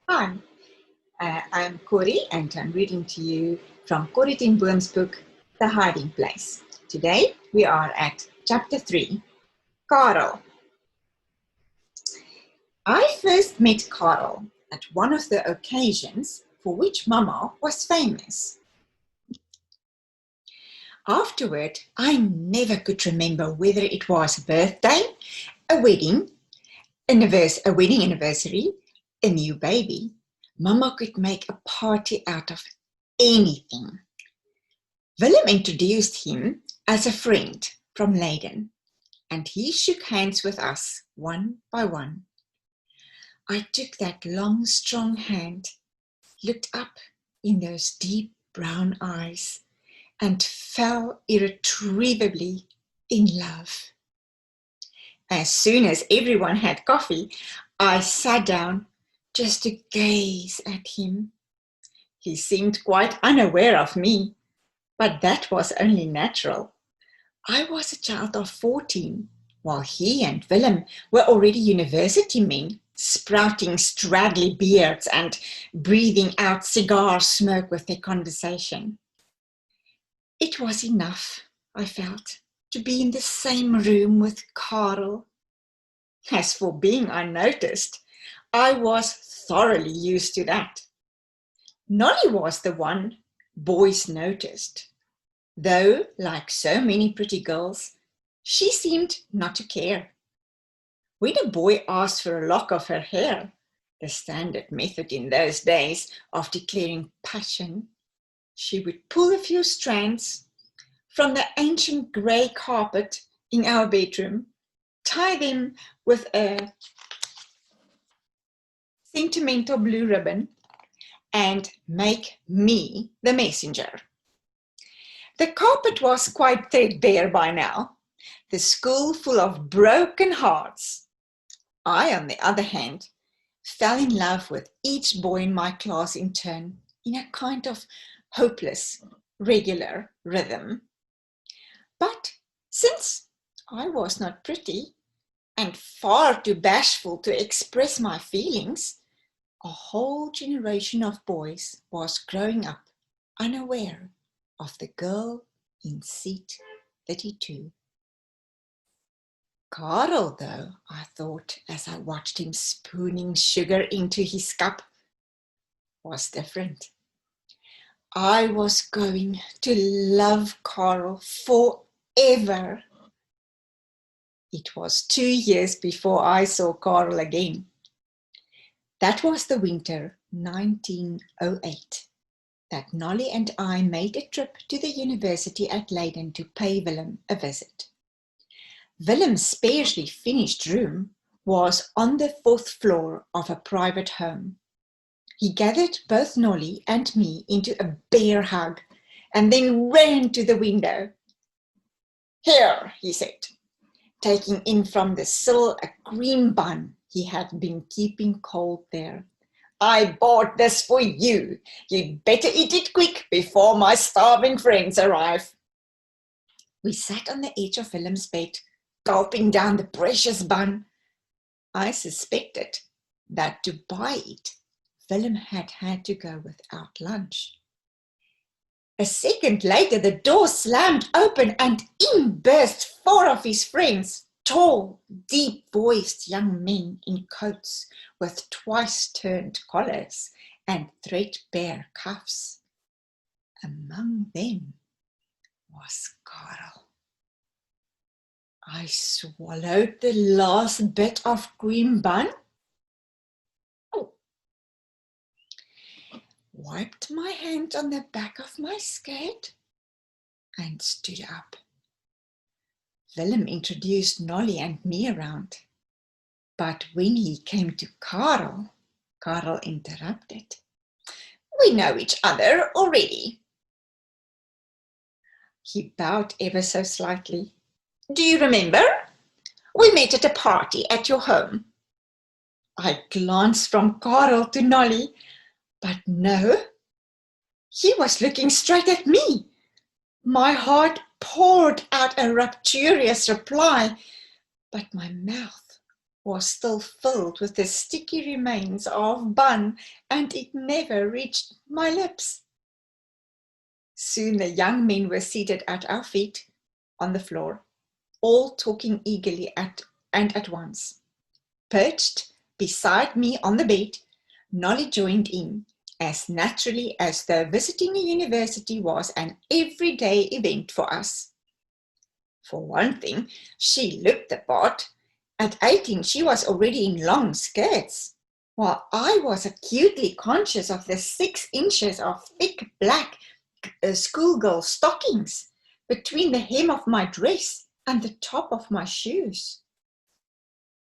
Hi, I'm Corrie and I'm reading to you from Corrie ten Boom's book, The Hiding Place. Today we are at chapter 3, Karel. I first met Karel at one of the occasions for which Mama was famous. Afterward, I never could remember whether it was a birthday, a wedding, a wedding anniversary, a new baby. Mama could make a party out of anything. Willem introduced him as a friend from Leiden, and he shook hands with us one by one. I took that long, strong hand, looked up in those deep brown eyes, and fell irretrievably in love. As soon as everyone had coffee, I sat down just to gaze at him. He seemed quite unaware of me, but that was only natural. I was a child of 14, while he and Willem were already university men, sprouting straggly beards and breathing out cigar smoke with their conversation. It was enough, I felt, to be in the same room with Karel. As for being unnoticed, I was thoroughly used to that. Nolly was the one boys noticed, though, like so many pretty girls, she seemed not to care. When a boy asked for a lock of her hair, the standard method in those days of declaring passion, she would pull a few strands from the ancient grey carpet in our bedroom, tie them with a sentimental blue ribbon, and make me the messenger. The carpet was quite threadbare by now, the school full of broken hearts. I, on the other hand, fell in love with each boy in my class in turn in a kind of hopeless, regular rhythm. But since I was not pretty and far too bashful to express my feelings, a whole generation of boys was growing up unaware of the girl in seat 32. Karel, though, I thought as I watched him spooning sugar into his cup, was different. I was going to love Karel forever. It was 2 years before I saw Karel again. That was the winter 1908 that Nolly and I made a trip to the university at Leiden to pay Willem a visit. Willem's sparely finished room was on the 4th floor of a private home. He gathered both Nolly and me into a bear hug and then ran to the window. "Here," he said, taking in from the sill a cream bun he had been keeping cold there. "I bought this for you. You'd better eat it quick before my starving friends arrive." We sat on the edge of Willem's bed, gulping down the precious bun. I suspected that to buy it, Willem had had to go without lunch. A second later, the door slammed open and in burst 4 of his friends, tall, deep-voiced young men in coats with twice-turned collars and threadbare cuffs. Among them was Karel. I swallowed the last bit of cream bun, wiped my hand on the back of my skirt, and stood up. Willem introduced Nolly and me around, but when he came to Karel interrupted. "We know each other already." He bowed ever so slightly. "Do you remember? We met at a party at your home." I glanced from Karel to Nolly, but no, he was looking straight at me. My heart poured out a rapturous reply, but my mouth was still filled with the sticky remains of bun, and it never reached my lips. Soon the young men were seated at our feet on the floor, all talking eagerly and at once. Perched beside me on the bed, Nolly joined in, as naturally as though visiting a university was an everyday event for us. For one thing, she looked the part. At 18, she was already in long skirts, while I was acutely conscious of the 6 inches of thick black schoolgirl stockings between the hem of my dress and the top of my shoes.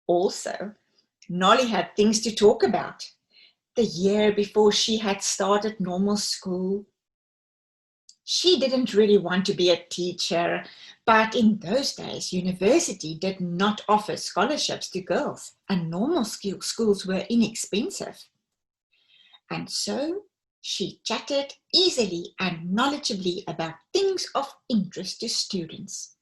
Also, Nolly had things to talk about. The year before she had started normal school. She didn't really want to be a teacher, but in those days, university did not offer scholarships to girls, and normal schools were inexpensive. And so she chatted easily and knowledgeably about things of interest to students.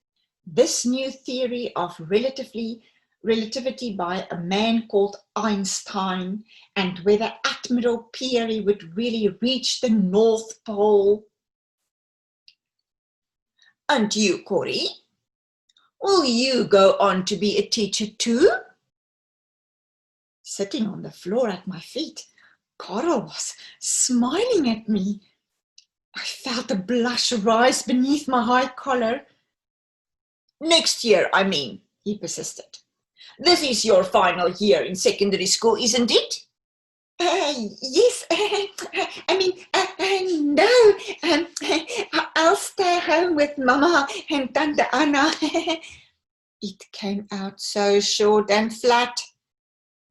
This new theory of relativity by a man called Einstein, and whether Admiral Peary would really reach the North Pole. And you, Corrie, will you go on to be a teacher too? Sitting on the floor at my feet, Carl was smiling at me. I felt a blush rise beneath my high collar. Next year, I mean, he persisted. This is your final year in secondary school, isn't it? Yes, no, I'll stay home with Mama and Tante Anna. It came out so short and flat.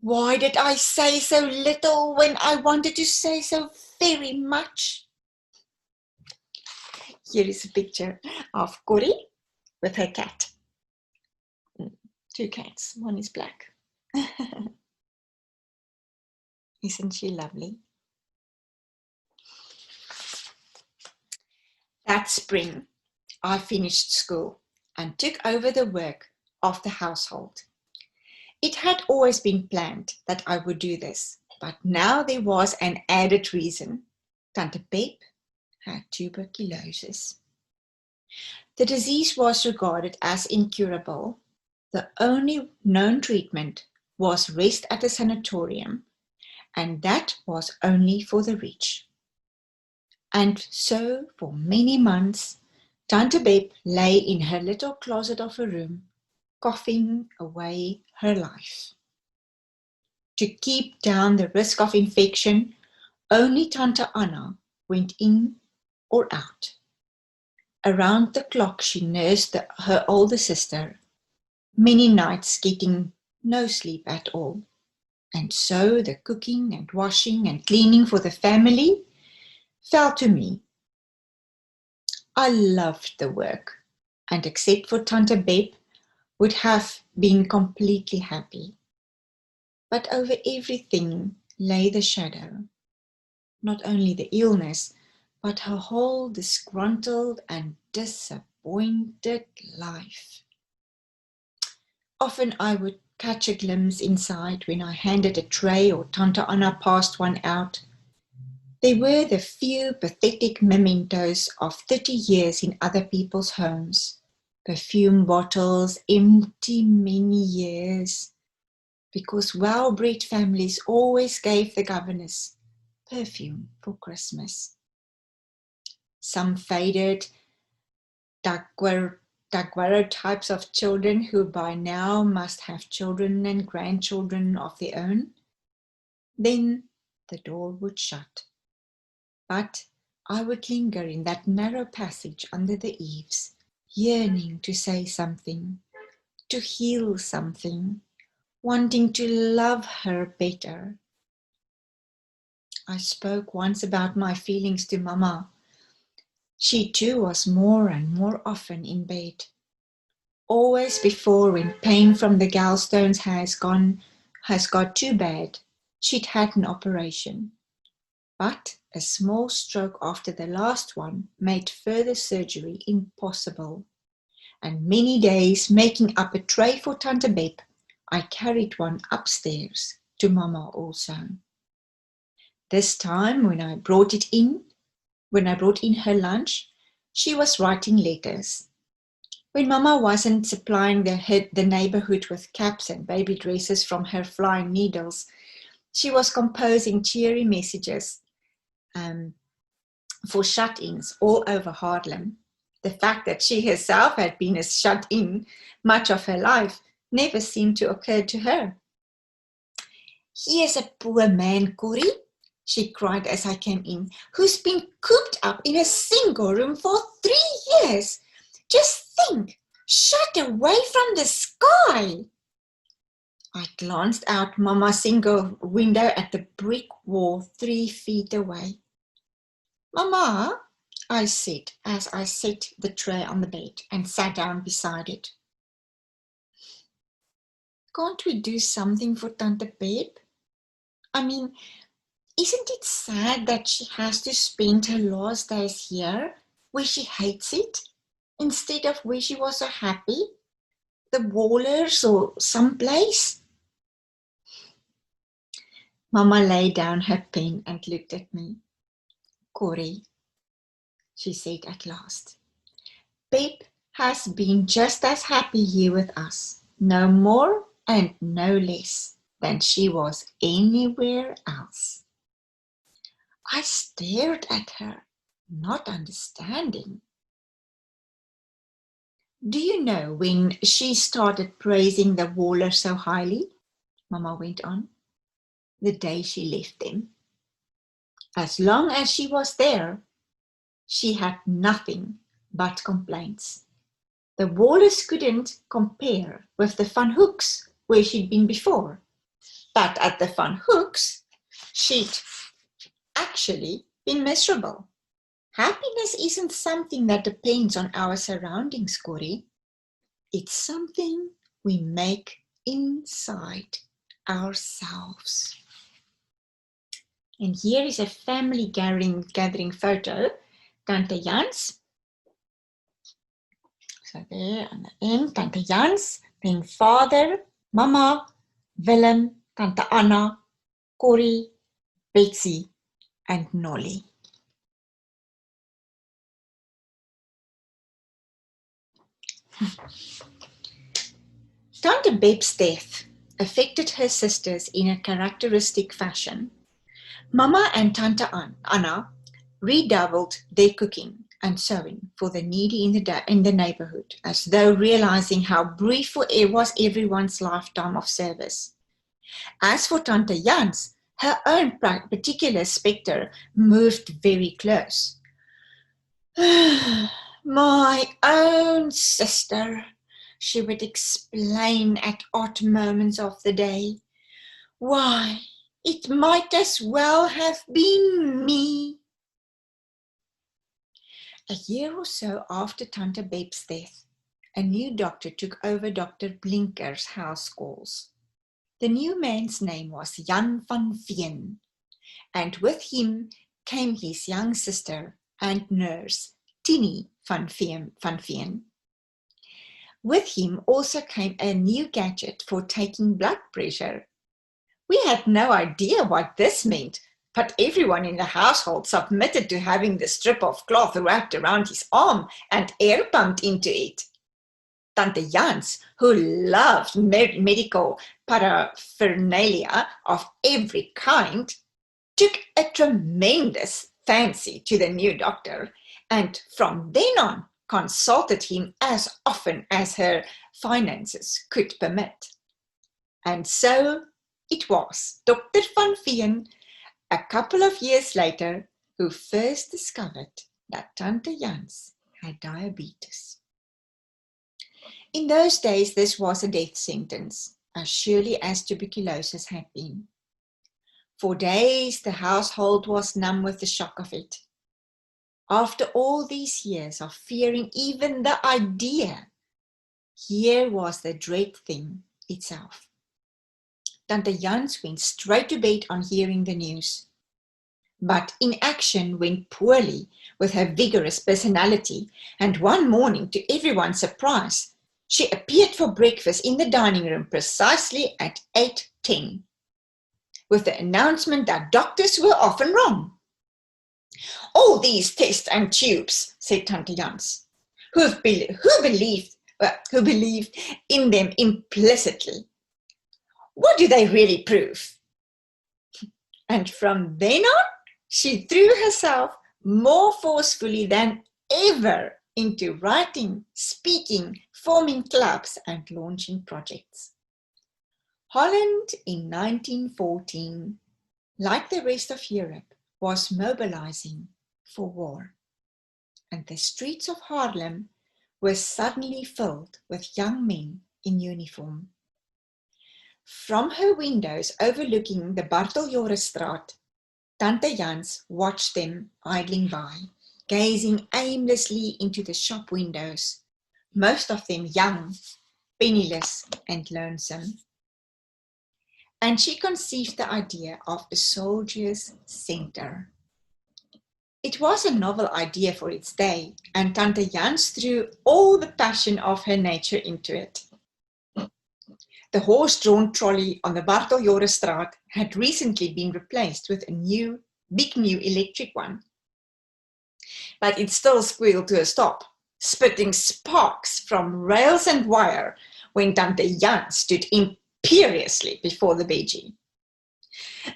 Why did I say so little when I wanted to say so very much? Here is a picture of Corrie with her cat. 2 cats, one is black. Isn't she lovely? That spring, I finished school and took over the work of the household. It had always been planned that I would do this, but now there was an added reason. Tante Pep had tuberculosis. The disease was regarded as incurable. The only known treatment was rest at a sanatorium, and that was only for the rich. And so, for many months, Tante Bep lay in her little closet of a room, coughing away her life. To keep down the risk of infection, only Tante Anna went in or out. Around the clock she nursed her older sister, many nights getting no sleep at all. And so the cooking and washing and cleaning for the family fell to me. I loved the work, and except for Tante Bep, would have been completely happy. But over everything lay the shadow, not only the illness, but her whole disgruntled and disappointed life. Often I would catch a glimpse inside when I handed a tray or Tante Anna passed one out. They were the few pathetic mementos of 30 years in other people's homes. Perfume bottles, empty many years. Because well-bred families always gave the governess perfume for Christmas. Some faded daguerreotypes of children who by now must have children and grandchildren of their own. Then the door would shut. But I would linger in that narrow passage under the eaves, yearning to say something, to heal something, wanting to love her better. I spoke once about my feelings to Mama. She too was more and more often in bed. Always before, when pain from the gallstones has got too bad, she'd had an operation. But a small stroke after the last one made further surgery impossible, and many days making up a tray for Tante Bep I carried one upstairs to Mama also. This time when I brought in her lunch, she was writing letters. When Mama wasn't supplying the neighborhood with caps and baby dresses from her flying needles, she was composing cheery messages for shut-ins all over Haarlem. The fact that she herself had been a shut-in much of her life never seemed to occur to her. "Here's a poor man, Corrie," she cried as I came in, "who's been cooped up in a single room for 3 years. Just think, shut away from the sky." I glanced out Mama's single window at the brick wall 3 feet away. "Mama," I said as I set the tray on the bed and sat down beside it, "can't we do something for Tante Beb? I mean, isn't it sad that she has to spend her last days here, where she hates it, instead of where she was so happy, the Wallers or someplace?" Mama laid down her pen and looked at me. "Corrie," she said at last, "Beb has been just as happy here with us, no more and no less than she was anywhere else." I stared at her, not understanding. "Do you know when she started praising the Waller so highly?" Mama went on. "The day she left them. As long as she was there, she had nothing but complaints. The Wallers couldn't compare with the Van Hoeks, where she'd been before. But at the Van Hoeks, she'd actually been miserable. Happiness isn't something that depends on our surroundings, Corrie. It's something we make inside ourselves." And here is a family gathering photo. Tante Jans. So there on the end, Tante Jans, then father, Mama, Willem, Tante Anna, Corrie, Betsy, and Nolly. Tante Beb's death affected her sisters in a characteristic fashion. Mama and Tante Anna redoubled their cooking and sewing for the needy in the neighborhood, as though realizing how brief was everyone's lifetime of service. As for Tante Jans, her own particular spectre moved very close. "My own sister," she would explain at odd moments of the day. "Why, it might as well have been me." A year or so after Tante Beb's death, a new doctor took over Dr. Blinker's house calls. The new man's name was Jan van Veen, and with him came his young sister and nurse, Tini van Veen. With him also came a new gadget for taking blood pressure. We had no idea what this meant, but everyone in the household submitted to having the strip of cloth wrapped around his arm and air pumped into it. Tante Jans, who loved medical paraphernalia of every kind, took a tremendous fancy to the new doctor, and from then on consulted him as often as her finances could permit. And so it was Dr. van Veen, a couple of years later, who first discovered that Tante Jans had diabetes. In those days, this was a death sentence, as surely as tuberculosis had been. For days, the household was numb with the shock of it. After all these years of fearing even the idea, here was the dread thing itself. Tante Jans went straight to bed on hearing the news. But inaction went poorly with her vigorous personality, and one morning, to everyone's surprise, She appeared for breakfast in the dining room precisely at 8:10, with the announcement that doctors were often wrong. "All these tests and tubes," said Tante Jans, who believed in them implicitly. "What do they really prove?" And from then on, she threw herself more forcefully than ever into writing, speaking, forming clubs, and launching projects. Holland in 1914, like the rest of Europe, was mobilizing for war, and the streets of Haarlem were suddenly filled with young men in uniform. From her windows overlooking the Barteljorenstraat, Tante Jans watched them idling by, gazing aimlessly into the shop windows, most of them young, penniless, and lonesome. And she conceived the idea of a soldier's centre. It was a novel idea for its day, and Tante Jans threw all the passion of her nature into it. The horse-drawn trolley on the Barteljorenstraat had recently been replaced with a big new electric one. But it still squealed to a stop, spitting sparks from rails and wire when Tante Jans stood imperiously before the veggie.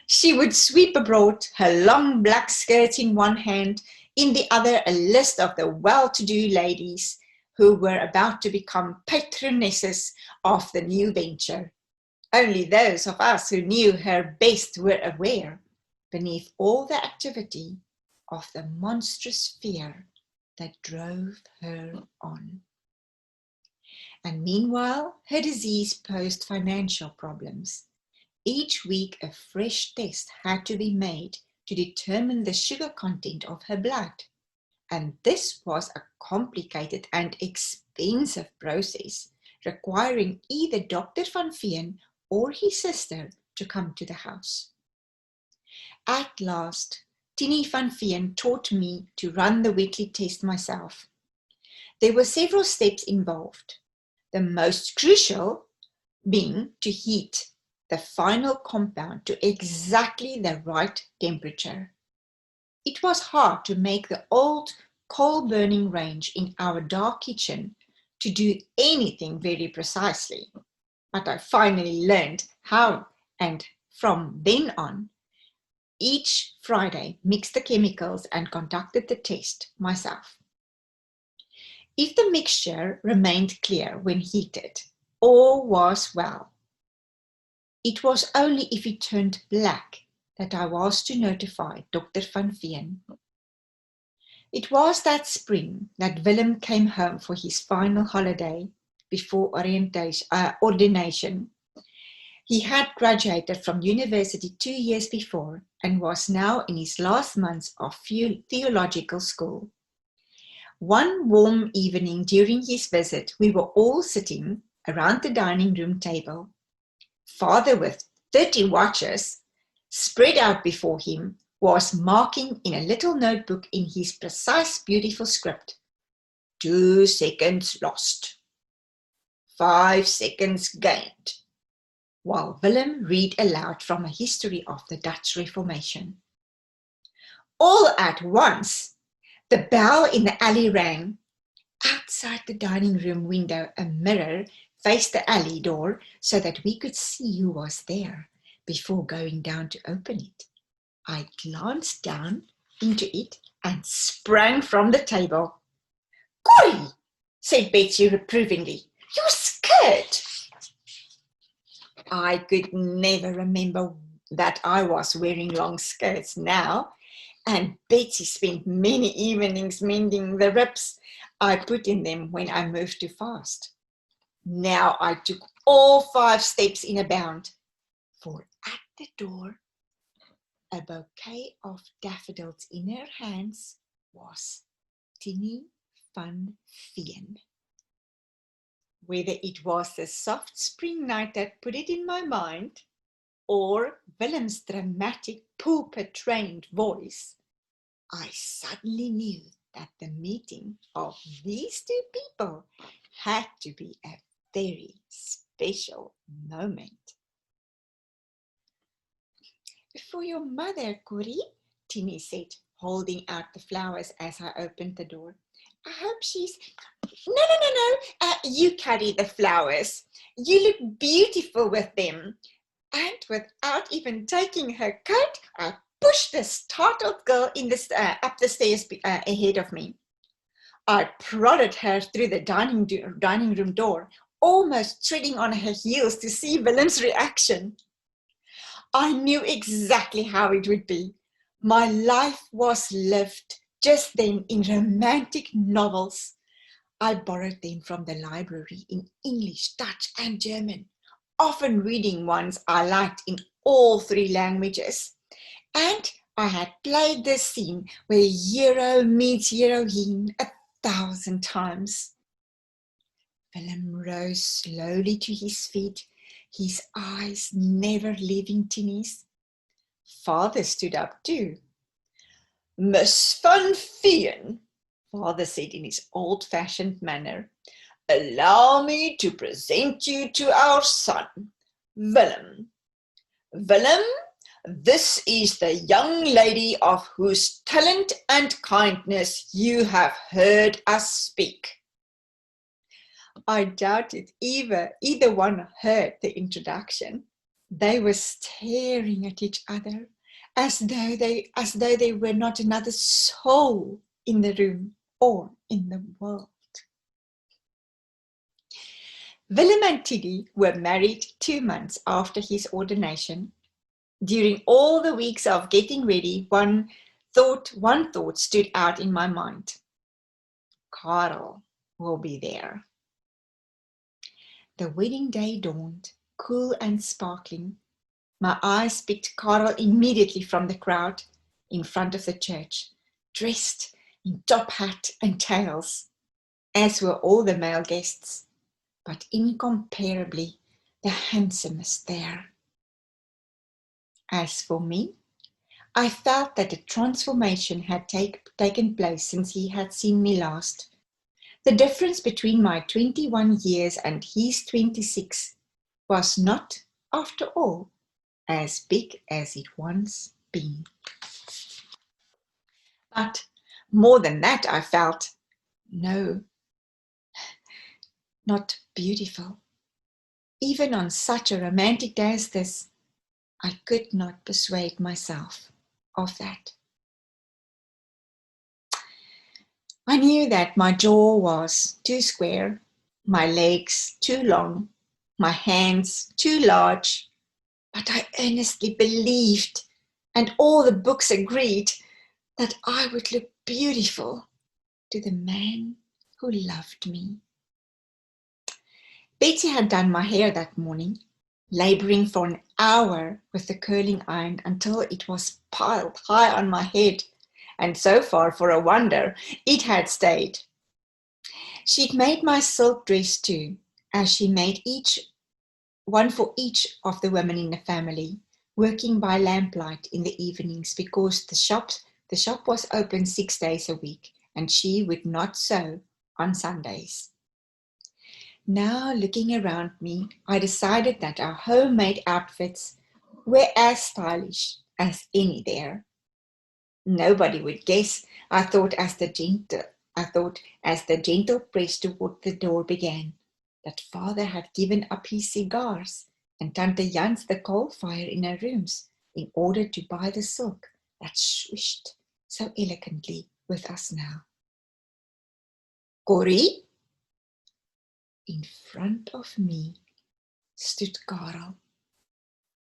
She would sweep abroad, her long black skirts in one hand, in the other a list of the well-to-do ladies who were about to become patronesses of the new venture. Only those of us who knew her best were aware, beneath all the activity, of the monstrous fear that drove her on. And meanwhile, her disease posed financial problems. Each week a fresh test had to be made to determine the sugar content of her blood. And this was a complicated and expensive process, requiring either Dr. van Veen or his sister to come to the house. At last, Tini van Veen taught me to run the weekly test myself. There were several steps involved, the most crucial being to heat the final compound to exactly the right temperature. It was hard to make the old coal-burning range in our dark kitchen to do anything very precisely, but I finally learned how, and from then on, each Friday mixed the chemicals and conducted the test myself. If the mixture remained clear when heated, all was well. It was only if it turned black that I was to notify Dr. van Veen. It was that spring that Willem came home for his final holiday before ordination. He had graduated from university 2 years before and was now in his last months of theological school. One warm evening during his visit, we were all sitting around the dining room table. Father, with 30 watches spread out before him, was marking in a little notebook in his precise, beautiful script, 2 seconds lost, 5 seconds gained, while Willem read aloud from a history of the Dutch Reformation. All at once, the bell in the alley rang. Outside the dining room window, a mirror faced the alley door so that we could see who was there before going down to open it. I glanced down into it and sprang from the table. "Corrie," said Betsy reprovingly, "your skirt!" I could never remember that I was wearing long skirts now, and Betsy spent many evenings mending the rips I put in them when I moved too fast. Now I took all 5 steps in a bound, for at the door, a bouquet of daffodils in her hands, was Tini van Veen. Whether it was the soft spring night that put it in my mind, or Willem's dramatic pulpit-trained voice, I suddenly knew that the meeting of these 2 people had to be a very special moment. For your mother, Corrie, Timmy said, holding out the flowers as I opened the door. I hope she's... No. You carry the flowers. You look beautiful with them. And without even taking her coat, I pushed the startled girl up the stairs ahead of me. I prodded her through the dining room door, almost treading on her heels to see Willem's reaction. I knew exactly how it would be. My life was lived just then in romantic novels. I borrowed them from the library in English, Dutch, and German, often reading ones I liked in all three languages. And I had played this scene where hero meets heroine 1,000 times. Willem rose slowly to his feet, his eyes never leaving Timmy's. Father stood up too. Miss Van Veen, Father said in his old-fashioned manner, allow me to present you to our son, Willem. Willem, this is the young lady of whose talent and kindness you have heard us speak. I doubted either one heard the introduction. They were staring at each other as though they were not another soul in the room or in the world. Willem and Tiddy were married 2 months after his ordination. During all the weeks of getting ready, one thought stood out in my mind. Karel will be there. The wedding day dawned, cool and sparkling. My eyes picked Karel immediately from the crowd in front of the church, dressed in top hat and tails, as were all the male guests, but incomparably the handsomest there. As for me, I felt that a transformation had taken place since he had seen me last. The difference between my 21 years and his 26 was not, after all, as big as it once been. But more than that, I felt, no, not beautiful. Even on such a romantic day as this, I could not persuade myself of that. I knew that my jaw was too square, my legs too long, my hands too large, but I earnestly believed, and all the books agreed, that I would look beautiful to the man who loved me. Betty had done my hair that morning, laboring for an hour with the curling iron until it was piled high on my head, and so far, for a wonder, it had stayed. She'd made my silk dress too, as she made one for each of the women in the family, working by lamplight in the evenings because the shop was open 6 days a week, and she would not sew on Sundays. Now, looking around me, I decided that our homemade outfits were as stylish as any there. Nobody would guess, I thought as the gentle press toward the door began, that Father had given up his cigars and Tante Jans the coal fire in her rooms in order to buy the silk that swished so elegantly with us now. Corrie? In front of me stood Karel,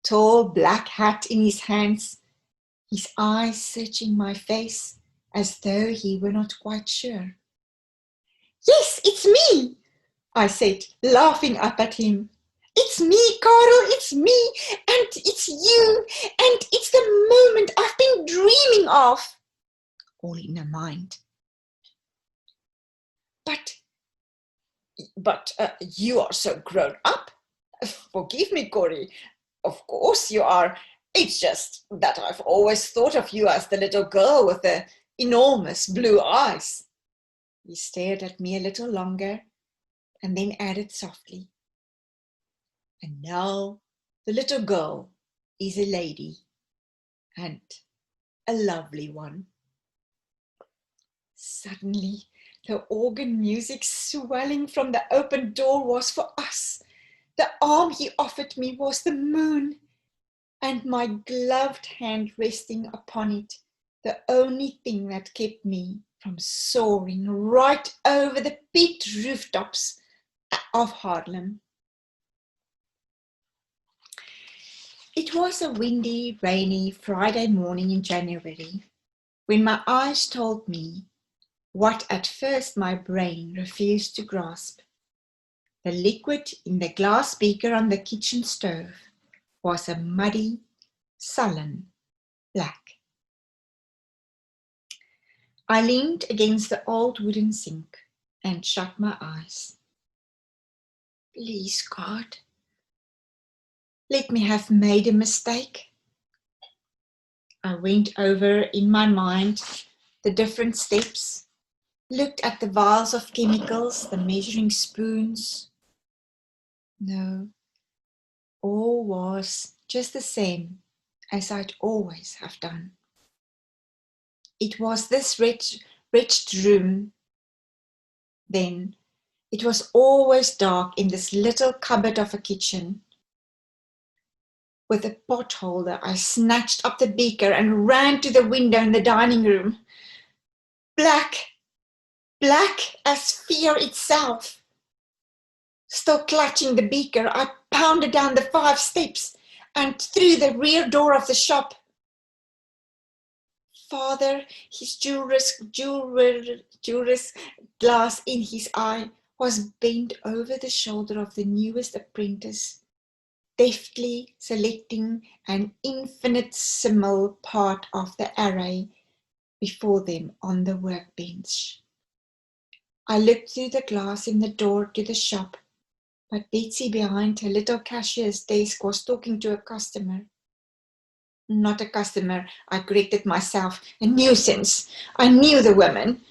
tall black hat in his hands, his eyes searching my face as though he were not quite sure. Yes, it's me, I said, laughing up at him. It's me, Karel, it's me, and it's you, and it's the moment I've been dreaming of. All in a mind. But you are so grown up. Forgive me, Corrie. Of course you are. It's just that I've always thought of you as the little girl with the enormous blue eyes. He stared at me a little longer, and then added softly, "And now the little girl is a lady, and a lovely one." Suddenly, the organ music swelling from the open door was for us. The arm he offered me was the moon, and my gloved hand resting upon it, the only thing that kept me from soaring right over the peaked rooftops of Haarlem. It was a windy, rainy Friday morning in January, when my eyes told me what at first my brain refused to grasp. The liquid in the glass beaker on the kitchen stove was a muddy, sullen black. I leaned against the old wooden sink and shut my eyes. Please, God, let me have made a mistake. I went over in my mind the different steps, looked at the vials of chemicals, the measuring spoons. No, all was just the same as I'd always have done. It was this wretched room. Then it was always dark in this little cupboard of a kitchen. With a pot holder, I snatched up the beaker and ran to the window in the dining room. Black, black as fear itself. Still clutching the beaker, I pounded down the 5 steps and through the rear door of the shop. Father, his jeweler's glass in his eye, was bent over the shoulder of the newest apprentice, deftly selecting an infinitesimal part of the array before them on the workbench. I looked through the glass in the door to the shop, but Betsy behind her little cashier's desk was talking to a customer. Not a customer, I corrected myself, a nuisance. I knew the woman.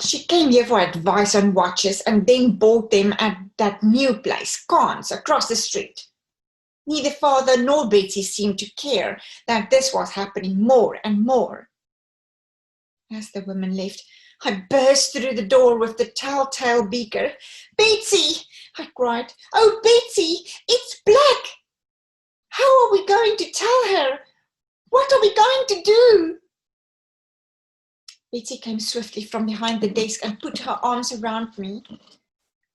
She came here for advice on watches and then bought them at that new place, Kahn's, across the street. Neither father nor Betsy seemed to care that this was happening more and more. As the woman left, I burst through the door with the telltale beaker. "Betsy!" I cried. "Oh, Betsy, it's Black! How are we going to tell her? What are we going to do?" Betsy came swiftly from behind the desk and put her arms around me.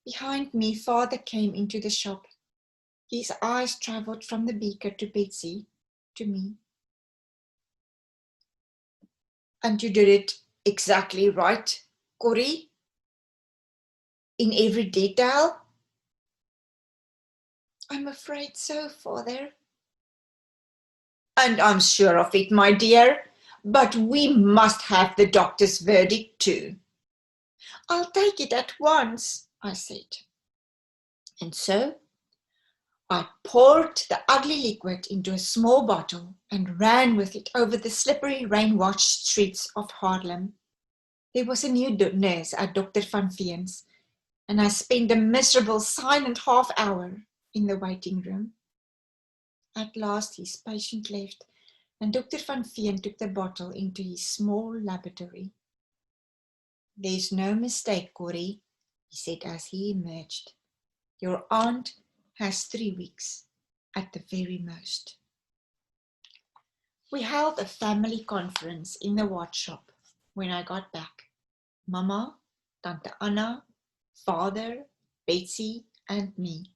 Behind me, father came into the shop. His eyes travelled from the beaker to Betsy, to me. "And you did it exactly right, Corrie? In every detail?" "I'm afraid so, father." "And I'm sure of it, my dear. But we must have the doctor's verdict too." "I'll take it at once," I said. And so I poured the ugly liquid into a small bottle and ran with it over the slippery, rain-washed streets of Haarlem. There was a new nurse at Dr. van Veen's, and I spent a miserable, silent half-hour in the waiting room. At last his patient left, and Dr. van Veen took the bottle into his small laboratory. "There's no mistake, Corrie," he said as he emerged. "Your aunt has 3 weeks, at the very most." We held a family conference in the watch shop when I got back. Mama, Tante Anna, father, Betsy, and me.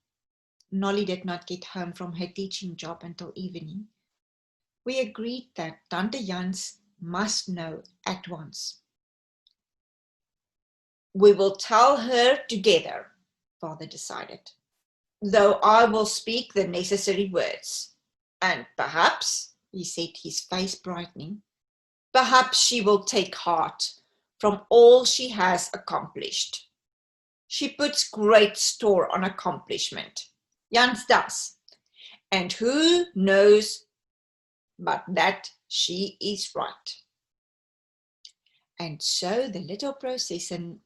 Nolly did not get home from her teaching job until evening. We agreed that Tante Jans must know at once. "We will tell her together," father decided, "though I will speak the necessary words. And perhaps," he said, his face brightening, "perhaps she will take heart from all she has accomplished. She puts great store on accomplishment. Jans does. And who knows but that she is right." And so the little procession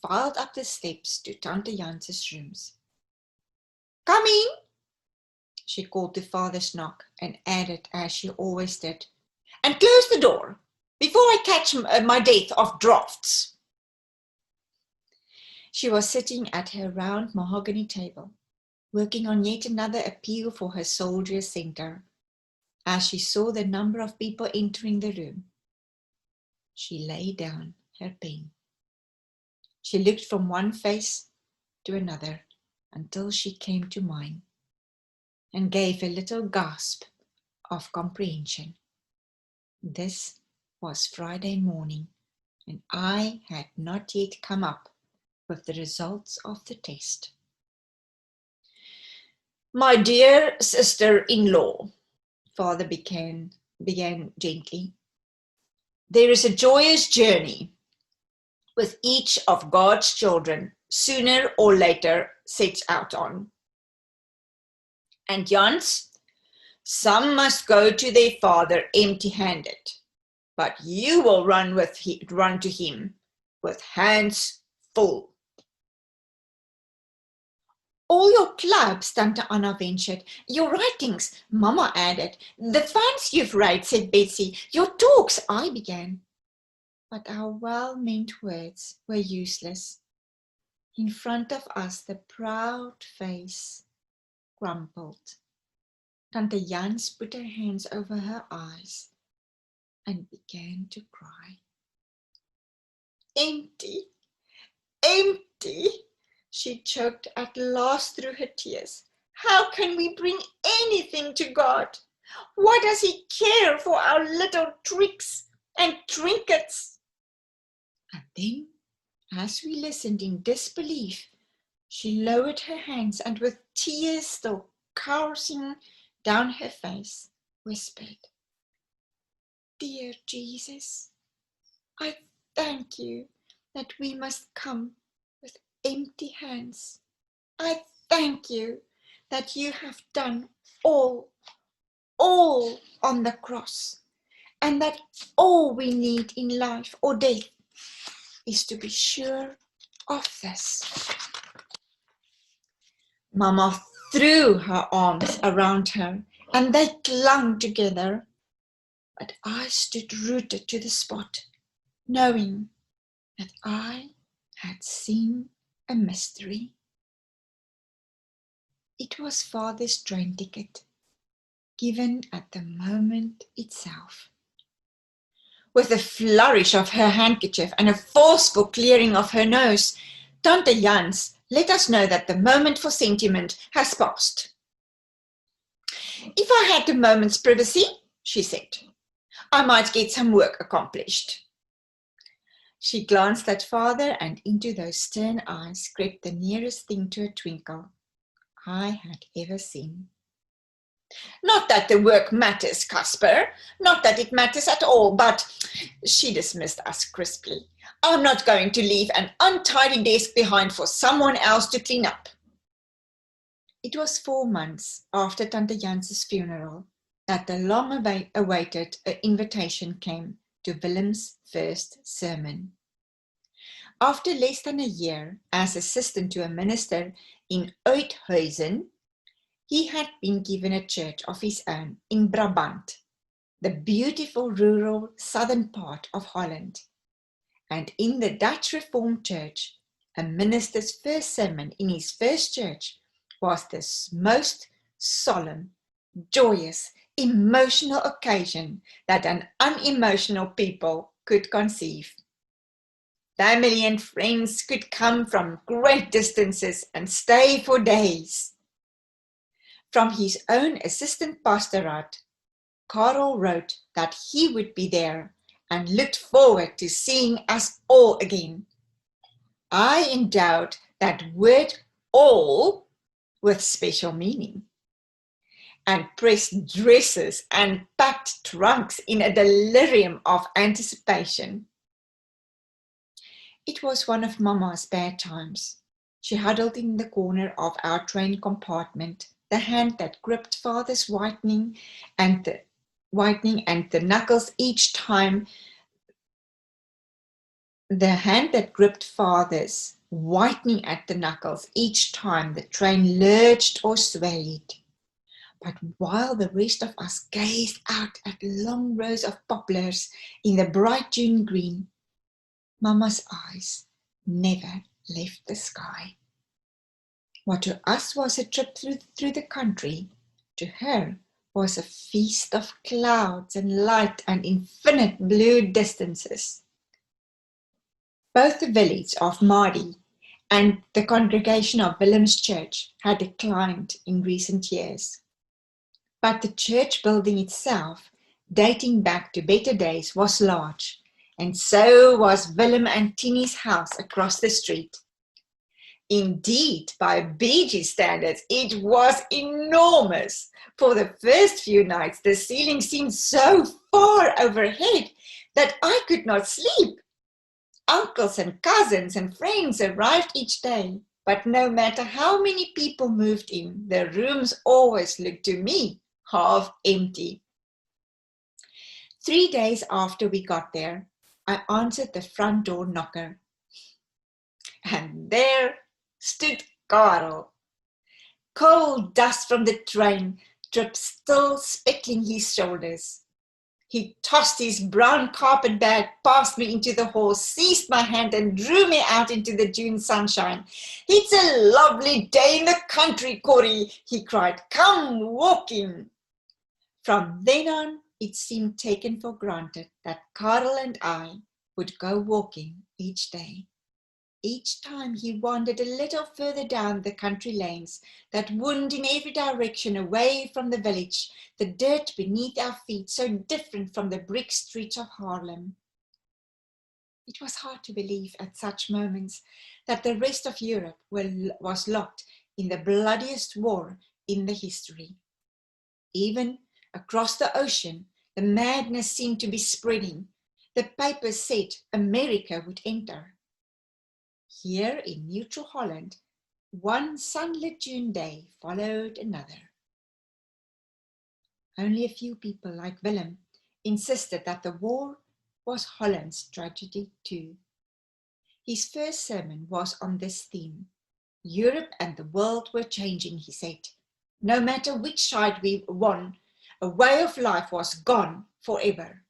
filed up the steps to Tante Jan's rooms. "Come in," she called to Father's knock and added, as she always did, "and close the door before I catch my death of draughts." She was sitting at her round mahogany table, working on yet another appeal for her soldier centre, as she saw the number of people entering the room. She laid down her pen. She looked from one face to another until she came to mine, and gave a little gasp of comprehension. This was Friday morning, and I had not yet come up with the results of the test. "My dear sister-in-law," Father began gently, "there is a joyous journey with each of God's children sooner or later sets out on. And Jans, some must go to their father empty-handed, but you will run to him with hands full." "All your clubs," Tante Anna ventured. "Your writings," Mama added. "The funds you've raised," said Betsy. "Your talks," I began. But our well-meant words were useless. In front of us, the proud face crumpled. Tante Jans put her hands over her eyes and began to cry. "Empty, empty," she choked at last through her tears. "How can we bring anything to God? Why does He care for our little tricks and trinkets?" And then, as we listened in disbelief, she lowered her hands and, with tears still coursing down her face, whispered, "Dear Jesus, I thank you that we must come with empty hands. I thank you that you have done all on the cross, and that all we need in life or death is to be sure of this." Mama threw her arms around her, and they clung together. But I stood rooted to the spot, knowing that I had seen a mystery. It was Father's train ticket, given at the moment itself. With a flourish of her handkerchief and a forceful clearing of her nose, Tante Jans let us know that the moment for sentiment has passed. "If I had a moment's privacy," she said, "I might get some work accomplished." She glanced at Father, and into those stern eyes crept the nearest thing to a twinkle I had ever seen. "Not that the work matters, Casper, not that it matters at all, but," she dismissed us crisply, "I'm not going to leave an untidy desk behind for someone else to clean up." It was 4 months after Tante Jans's funeral that the long-awaited invitation came to Willem's first sermon. After less than a year as assistant to a minister in Uithuizen, he had been given a church of his own in Brabant, the beautiful rural southern part of Holland. And in the Dutch Reformed Church, a minister's first sermon in his first church was the most solemn, joyous, emotional occasion that an unemotional people could conceive. Family and friends could come from great distances and stay for days. From his own assistant pastorate, Karel wrote that he would be there and looked forward to seeing us all again. I endowed that word all with special meaning, and pressed dresses and packed trunks in a delirium of anticipation. It was one of Mama's bad times. She huddled in the corner of our train compartment, the hand that gripped Father's whitening and the knuckles each time The hand that gripped father's, whitening at the knuckles each time the train lurched or swayed. But while the rest of us gazed out at long rows of poplars in the bright June green, Mama's eyes never left the sky. What to us was a trip through the country, to her was a feast of clouds and light and infinite blue distances. Both the village of Mardi and the congregation of Willem's church had declined in recent years. But the church building itself, dating back to better days, was large, and so was Willem and Tiny's house across the street. Indeed, by BG standards, it was enormous. For the first few nights, the ceiling seemed so far overhead that I could not sleep. Uncles and cousins and friends arrived each day, but no matter how many people moved in, the rooms always looked to me half empty. 3 days after we got there, I answered the front door knocker. And there stood Karel. Coal dust from the train dripped still speckling his shoulders. He tossed his brown carpet bag past me into the hall, seized my hand and drew me out into the June sunshine. "It's a lovely day in the country, Corrie," he cried. "Come walking." From then on, it seemed taken for granted that Karel and I would go walking each day. Each time he wandered a little further down the country lanes that wound in every direction away from the village, the dirt beneath our feet so different from the brick streets of Haarlem. It was hard to believe at such moments that the rest of Europe was locked in the bloodiest war in the history. Even across the ocean, the madness seemed to be spreading. The papers said America would enter. Here in neutral Holland, one sunlit June day followed another. Only a few people like Willem insisted that the war was Holland's tragedy too. His first sermon was on this theme. Europe and the world were changing, he said. No matter which side we won, a way of life was gone forever.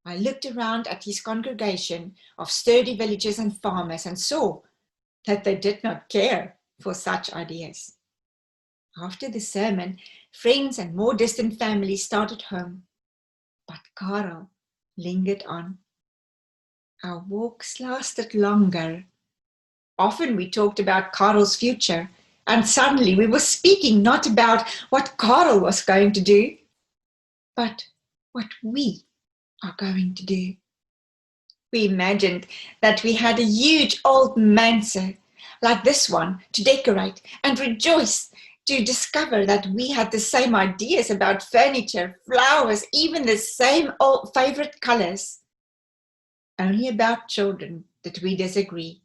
I looked around at his congregation of sturdy villagers and farmers and saw that they did not care for such ideas. After the sermon, friends and more distant families started home, but Karel lingered on. Our walks lasted longer. Often we talked about Karel's future, and suddenly we were speaking not about what Karel was going to do, but what we are going to do. We imagined that we had a huge old manse like this one to decorate and rejoice to discover that we had the same ideas about furniture, flowers, even the same old favorite colors. Only about children did we disagree.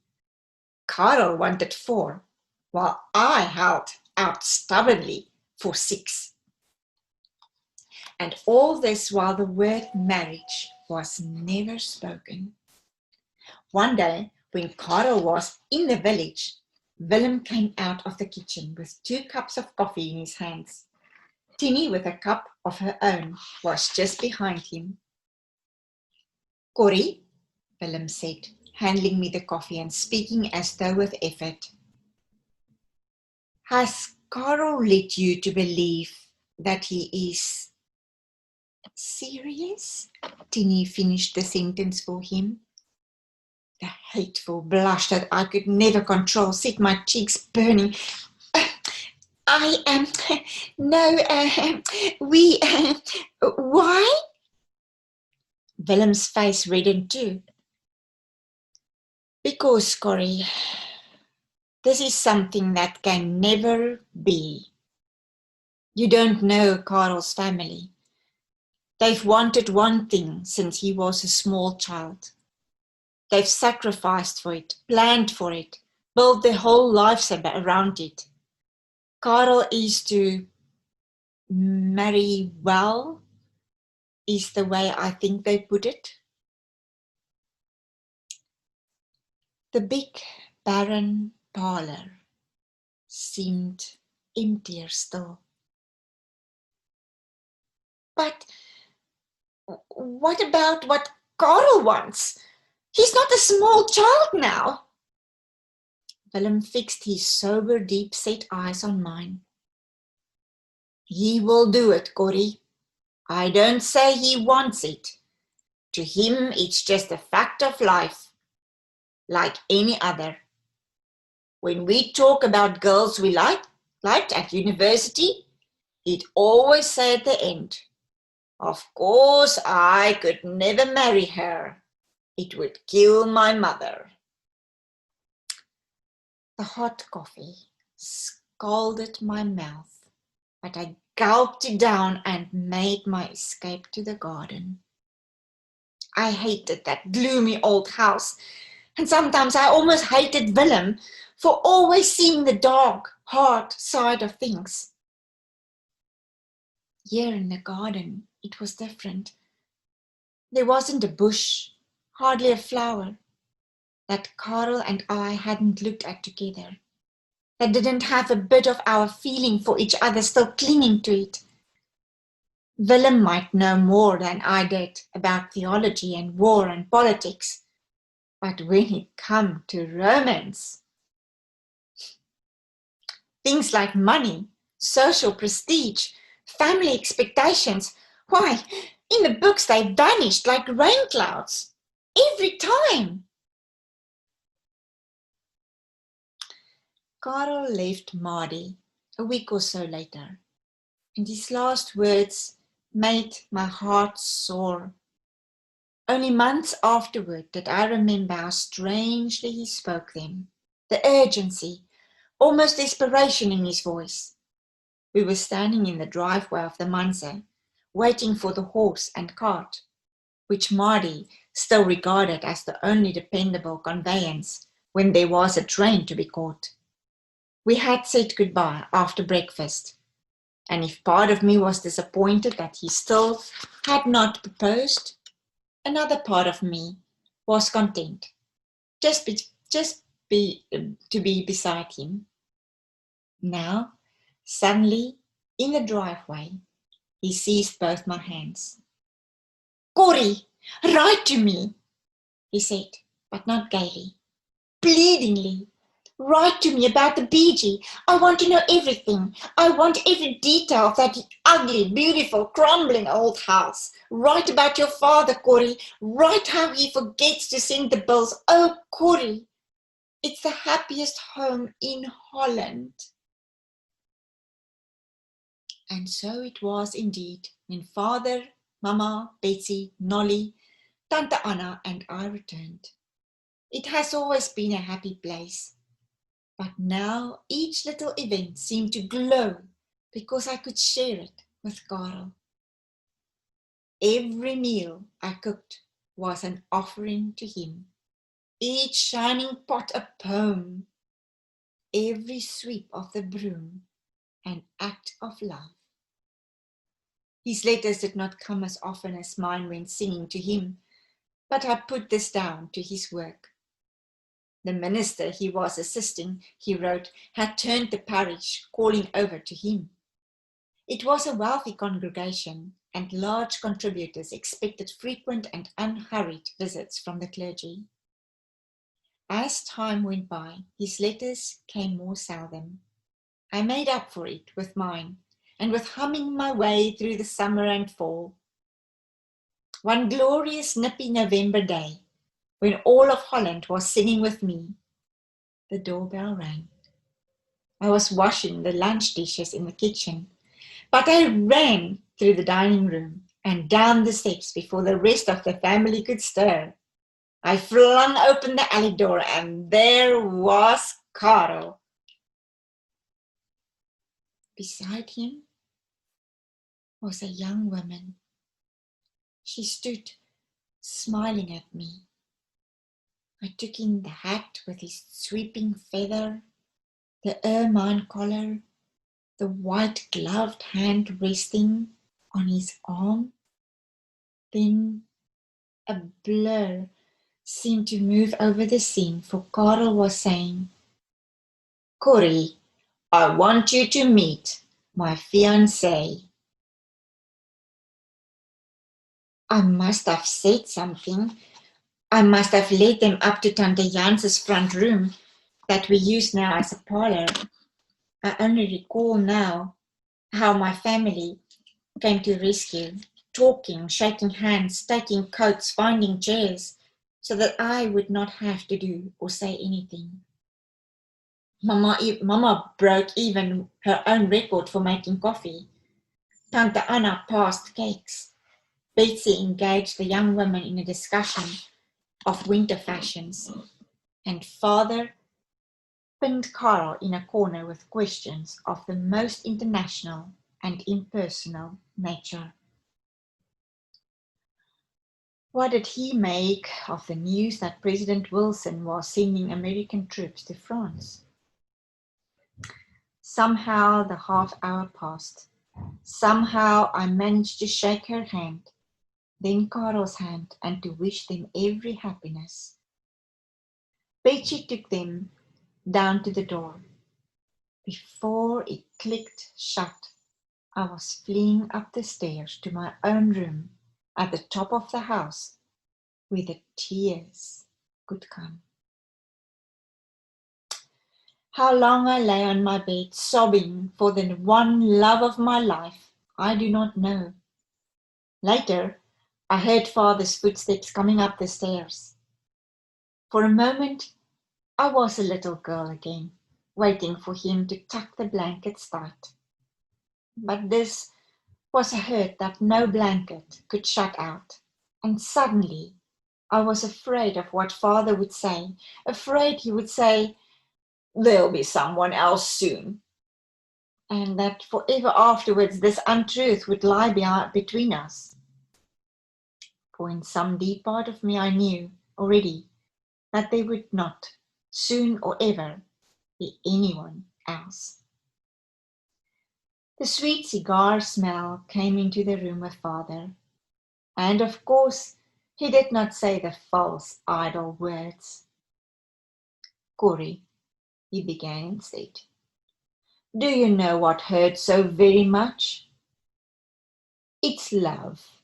Karel wanted 4, while I held out stubbornly for 6. And all this while the word marriage was never spoken. One day, when Corrie was in the village, Willem came out of the kitchen with 2 cups of coffee in his hands. Tiny, with a cup of her own, was just behind him. "Corrie," Willem said, handing me the coffee and speaking as though with effort. "Has Karel led you to believe that he is serious?" Tiny finished the sentence for him. The hateful blush that I could never control set my cheeks burning. I am, no, we, why?" Willem's face reddened too. "Because, Corrie, this is something that can never be. You don't know Karel's family. They've wanted one thing since he was a small child. They've sacrificed for it, planned for it, built their whole lives around it. Karel is to marry well, is the way I think they put it." The big, barren parlour seemed emptier still. But what about what Karel wants? He's not a small child now. Willem fixed his sober, deep-set eyes on mine. He will do it, Corrie. I don't say he wants it. To him, it's just a fact of life, like any other. When we talk about girls we liked at university, he'd always say at the end, "Of course, I could never marry her. It would kill my mother." The hot coffee scalded my mouth, but I gulped it down and made my escape to the garden. I hated that gloomy old house, and sometimes I almost hated Willem for always seeing the dark, hard side of things. Here in the garden, it was different. There wasn't a bush, hardly a flower, that Karel and I hadn't looked at together, that didn't have a bit of our feeling for each other still clinging to it. Willem might know more than I did about theology and war and politics, but when it came to romance, things like money, social prestige, family expectations, why, in the books they vanished like rain clouds, every time. Karel left Maadi a week or so later, and his last words made my heart sore. Only months afterward did I remember how strangely he spoke them, the urgency, almost desperation in his voice. We were standing in the driveway of the manse, waiting for the horse and cart, which Maadi still regarded as the only dependable conveyance when there was a train to be caught. We had said goodbye after breakfast, and if part of me was disappointed that he still had not proposed, another part of me was content to be beside him. Now, suddenly, in the driveway, he seized both my hands. "Corrie, write to me," he said, but not gaily, pleadingly. "Write to me about the BG. I want to know everything. I want every detail of that ugly, beautiful, crumbling old house. Write about your father, Corrie. Write how he forgets to send the bills. Oh, Corrie, it's the happiest home in Holland." And so it was indeed when Father, Mama, Betsy, Nolly, Tante Anna and I returned. It has always been a happy place. But now each little event seemed to glow because I could share it with Karel. Every meal I cooked was an offering to him, each shining pot a poem, every sweep of the broom an act of love. His letters did not come as often as mine went singing to him, but I put this down to his work. The minister he was assisting, he wrote, had turned the parish, calling over to him. It was a wealthy congregation, and large contributors expected frequent and unhurried visits from the clergy. As time went by, his letters came more seldom. I made up for it with mine, and with humming my way through the summer and fall. One glorious nippy November day, when all of Holland was singing with me, the doorbell rang. I was washing the lunch dishes in the kitchen, but I ran through the dining room and down the steps before the rest of the family could stir. I flung open the alley door, and there was Karel. Beside him was a young woman. She stood smiling at me. I took in the hat with its sweeping feather, the ermine collar, the white gloved hand resting on his arm. Then a blur seemed to move over the scene, for Karel was saying, "Corrie, I want you to meet my fiancé." I must have said something. I must have led them up to Tante Jans's front room that we use now as a parlor. I only recall now how my family came to rescue, talking, shaking hands, taking coats, finding chairs, so that I would not have to do or say anything. Mama broke even her own record for making coffee. Tante Anna passed cakes. Betsy engaged the young women in a discussion of winter fashions, and Father pinned Karel in a corner with questions of the most international and impersonal nature. What did he make of the news that President Wilson was sending American troops to France? Somehow the half hour passed. Somehow I managed to shake her hand, then Karel's hand, and to wish them every happiness. Betsy took them down to the door. Before it clicked shut, I was fleeing up the stairs to my own room at the top of the house, where the tears could come. How long I lay on my bed, sobbing for the one love of my life, I do not know. Later, I heard Father's footsteps coming up the stairs. For a moment, I was a little girl again, waiting for him to tuck the blankets tight. But this was a hurt that no blanket could shut out, and suddenly I was afraid of what Father would say, afraid he would say, "There'll be someone else soon," and that forever afterwards this untruth would lie between us. For in some deep part of me I knew already that there would not, soon or ever, be anyone else. The sweet cigar smell came into the room with Father, and of course he did not say the false, idle words. "Corrie," he began instead, "do you know what hurts so very much? It's love.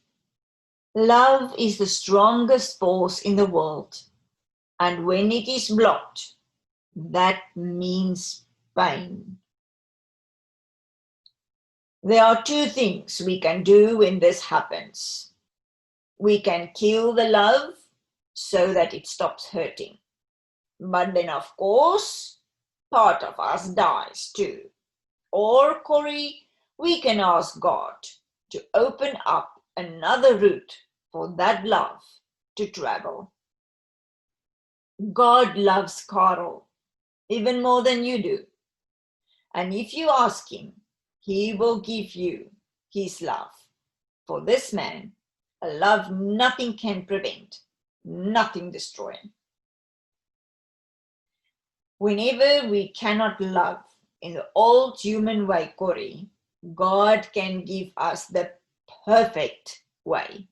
Love is the strongest force in the world, and when it is blocked, that means pain. There are two things we can do when this happens. We can kill the love so that it stops hurting. But then, of course, part of us dies too. Or, Corrie, we can ask God to open up another route for that love to travel. God loves Karel even more than you do. And if you ask him, he will give you his love. For this man, a love nothing can prevent, nothing destroy. Whenever we cannot love in the old human way, Corrie, God can give us the perfect way.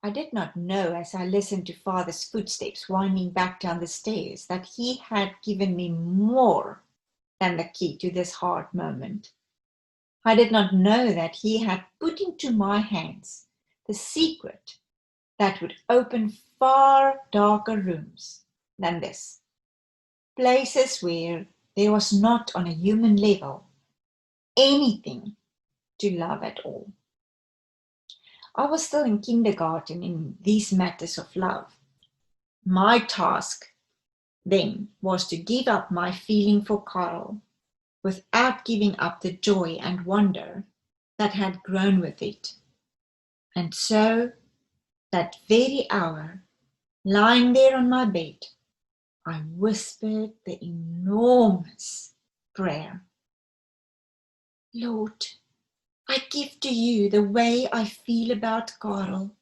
I did not know, as I listened to Father's footsteps winding back down the stairs, that he had given me more than the key to this hard moment. I did not know that he had put into my hands the secret that would open far darker rooms than this, places where there was not on a human level anything to love at all. I was still in kindergarten in these matters of love. My task then was to give up my feeling for Karel without giving up the joy and wonder that had grown with it. And so, that very hour, lying there on my bed, I whispered the enormous prayer. "Lord, I give to you the way I feel about Karel,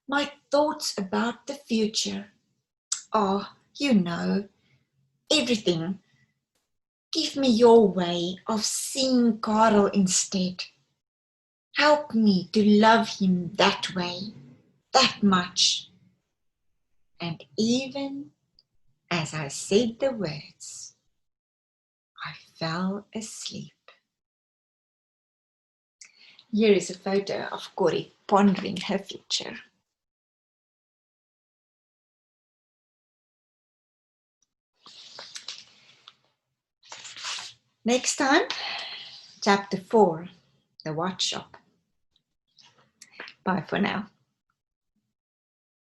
my thoughts about the future. Oh, you know, everything. Give me your way of seeing Karel instead. Help me to love him that way, that much. And even as I said the words, I fell asleep. Here is a photo of Corrie pondering her future. Next time, chapter 4, The Watch Shop. Bye for now.